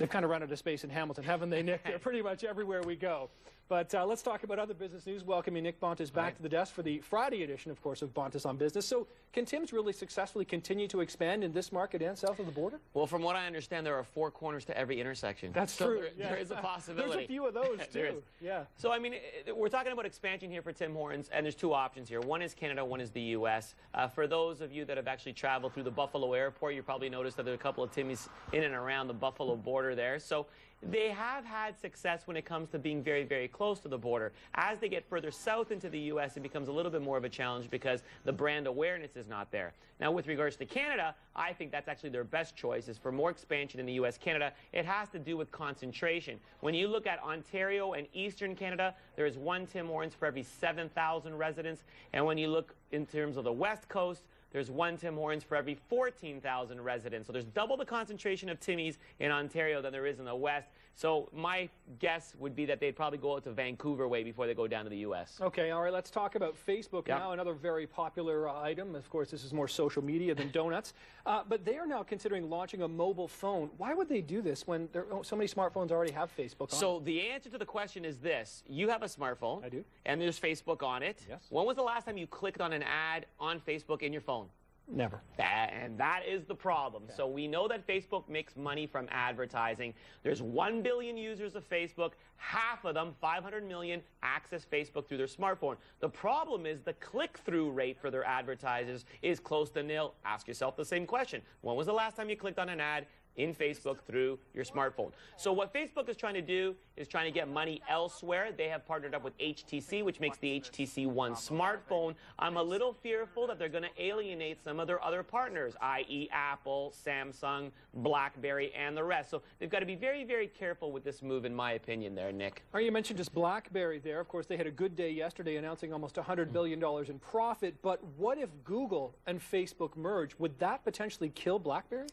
They've kind of run out of space in Hamilton, haven't they, Nick? They're pretty much everywhere we go. But let's talk about other business news. Welcoming Nick Bontis back to the desk for the Friday edition, of course, of Bontis on Business. So can Tim's really successfully continue to expand in this market and south of the border? Well, from what I understand, there are 4 corners to every intersection. That's so true. There is a possibility. There's a few of those, too. Yeah. So, I mean, we're talking about expansion here for Tim Hortons, and there's 2 options here. One is Canada, one is the U.S. For those of you that have actually traveled through the Buffalo airport, you probably noticed that there are a couple of Timmys in and around the Buffalo border there. So they have had success when it comes to being very, very close to the border. As they get further south into the U.S., it becomes a little bit more of a challenge because the brand awareness is not there. Now, with regards to Canada, I think that's actually their best choice is for more expansion in the U.S. Canada. It has to do with concentration. When you look at Ontario and Eastern Canada, there is 1 Tim Hortons for every 7,000 residents. And when you look in terms of the West Coast, there's 1 Tim Hortons for every 14,000 residents. So there's double the concentration of Timmys in Ontario than there is in the West. So my guess would be that they'd probably go out to Vancouver way before they go down to the U.S. Okay, all right, let's talk about Facebook now, another very popular item. Of course, this is more social media than donuts. But they are now considering launching a mobile phone. Why would they do this when so many smartphones already have Facebook on it? So the answer to the question is this. You have a smartphone. I do. And there's Facebook on it. Yes. When was the last time you clicked on an ad on Facebook in your phone? Never. And that is the problem. Okay. So we know that Facebook makes money from advertising. There's 1 billion users of Facebook. Half of them, 500 million, access Facebook through their smartphone. The problem is the click-through rate for their advertisers is close to nil. Ask yourself the same question. When was the last time you clicked on an ad in Facebook through your smartphone? So what Facebook is trying to do is trying to get money elsewhere. They have partnered up with HTC, which makes the HTC One smartphone. I'm a little fearful that they're going to alienate some of their other partners, i.e. Apple, Samsung, BlackBerry, and the rest. So they've got to be very, very careful with this move, in my opinion there, Nick. All right, you mentioned just BlackBerry there. Of course, they had a good day yesterday announcing almost $100 billion in profit. But what if Google and Facebook merge? Would that potentially kill BlackBerry?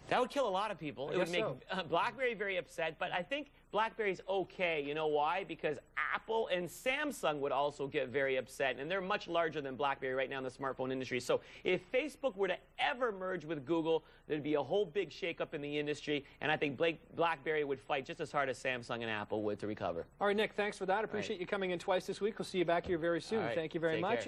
That would kill a lot of people. It would make BlackBerry very upset, but I think BlackBerry's okay. You know why? Because Apple and Samsung would also get very upset, and they're much larger than BlackBerry right now in the smartphone industry. So if Facebook were to ever merge with Google, there'd be a whole big shakeup in the industry, and I think BlackBerry would fight just as hard as Samsung and Apple would to recover. All right, Nick, thanks for that. Appreciate you coming in twice this week. We'll see you back here very soon. Thank you very much.